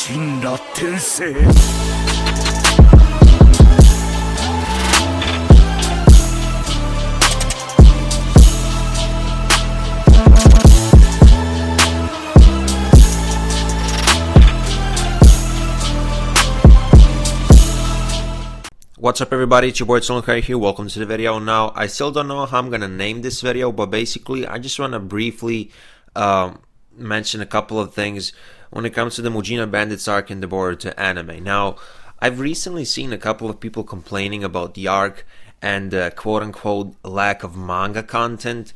神羅転生 What's up everybody, it's your boy Hokage here, welcome to the video. Now, I still don't know how I'm gonna name this video, but basically I just want to briefly mention a couple of things when it comes to the Mujina Bandits arc in the Boruto anime. Now, I've recently seen a couple of people complaining about the arc and quote-unquote lack of manga content.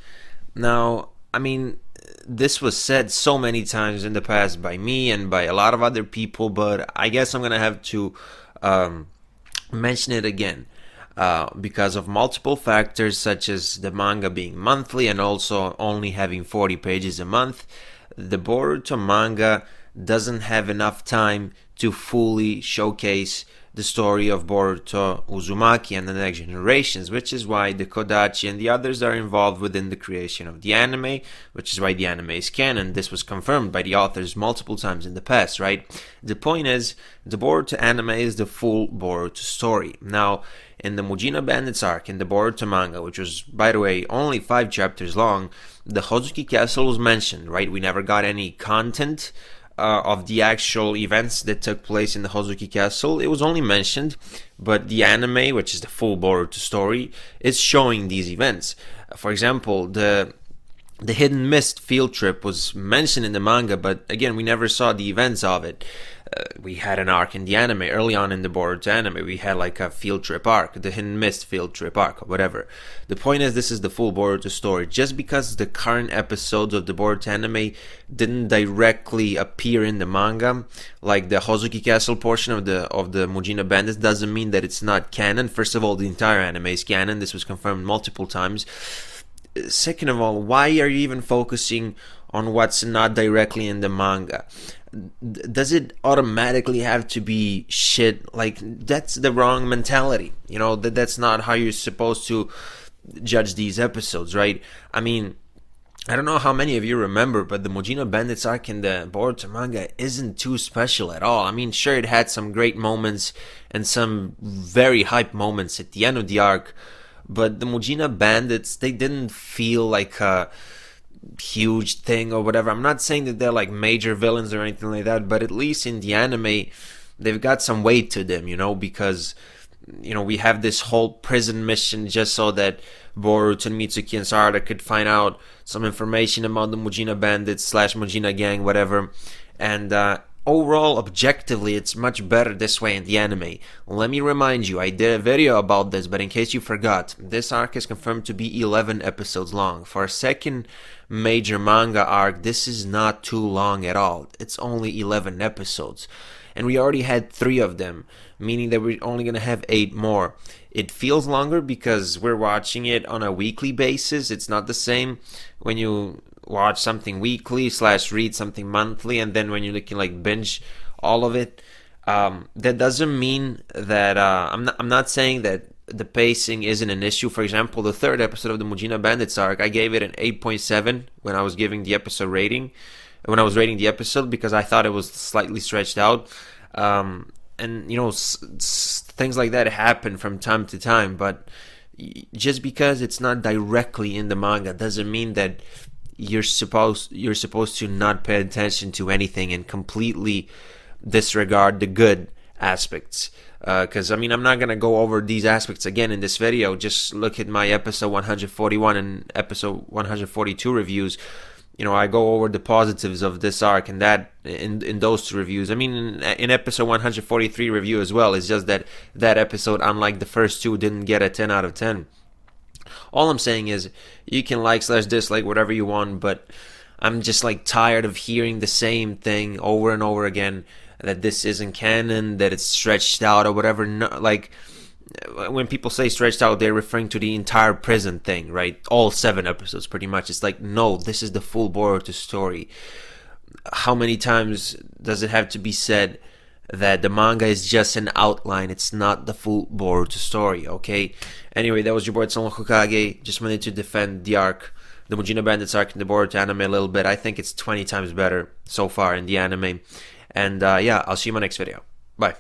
Now, I mean, this was said so many times in the past by me and by a lot of other people, but I guess I'm gonna have to mention it again because of multiple factors, such as the manga being monthly and also only having 40 pages a month. The Boruto manga doesn't have enough time to fully showcase the story of Boruto, Uzumaki, and the next generations, which is why the Kodachi and the others are involved within the creation of the anime, which is why the anime is canon. This was confirmed by the authors multiple times in the past, right? The point is, the Boruto anime is the full Boruto story. Now, in the Mujina Bandits arc, in the Boruto manga, which was, by the way, only 5 chapters long, the Hozuki Castle was mentioned, right? We never got any content of the actual events that took place in the Hozuki Castle. It was only mentioned, but the anime, which is the full Boruto story, is showing these events. For example, the Hidden Mist field trip was mentioned in the manga, but again, we never saw the events of it. We had an arc in the anime. Early on in the Boruto anime, we had like a field trip arc, the Hidden Mist field trip arc, or whatever. The point is, this is the full Boruto story. Just because the current episodes of the Boruto anime didn't directly appear in the manga, like the Hozuki Castle portion of the Mujina Bandits, doesn't mean that it's not canon. First of all, the entire anime is canon. This was confirmed multiple times. Second of all, why are you even focusing on what's not directly in the manga? Does it automatically have to be shit? Like, that's the wrong mentality. You know, that's not how you're supposed to judge these episodes, right? I mean, I don't know how many of you remember, but the Mujina Bandits arc in the Boruto manga isn't too special at all. I mean, sure, it had some great moments and some very hype moments at the end of the arc, but the Mujina Bandits, they didn't feel like a huge thing or whatever. I'm not saying that they're like major villains or anything like that, but at least in the anime, they've got some weight to them, you know, because, you know, we have this whole prison mission just so that Boruto and Mitsuki and Sarada could find out some information about the Mujina Bandits / Mujina gang, whatever. And overall, objectively, it's much better this way in the anime. Let me remind you, I did a video about this, but in case you forgot, this arc is confirmed to be 11 episodes long. For a second major manga arc, this is not too long at all. It's only 11 episodes. And we already had 3 of them, meaning that we're only going to have 8 more. It feels longer because we're watching it on a weekly basis. It's not the same when you watch something weekly / read something monthly, and then when you're looking like binge all of it. That doesn't mean that I'm not saying that the pacing isn't an issue. For example, the 3rd episode of the Mujina Bandits arc, I gave it an 8.7 when I was giving the episode rating, when I was rating the episode, because I thought it was slightly stretched out. And you know, things like that happen from time to time, but just because it's not directly in the manga doesn't mean that you're supposed to not pay attention to anything and completely disregard the good aspects. Because I mean, I'm not gonna go over these aspects again in this video. Just look at my episode 141 and episode 142 reviews. You know, I go over the positives of this arc and that in those 2 reviews. I mean, in episode 143 review as well. It's just that episode, unlike the first 2, didn't get a 10 out of 10. All I'm saying is, you can like / dislike whatever you want, but I'm just like tired of hearing the same thing over and over again, that this isn't canon, that it's stretched out or whatever. No, like, when people say stretched out, they're referring to the entire prison thing, right? All 7 episodes, pretty much. It's like, no, this is the full Boruto story. How many times does it have to be said that the manga is just an outline? It's not the full Boruto story, okay? Anyway, that was your boy Hokage. Just wanted to defend the arc, the Mujina Bandits arc in the Boruto anime a little bit. I think it's 20 times better so far in the anime. And yeah, I'll see you in my next video. Bye.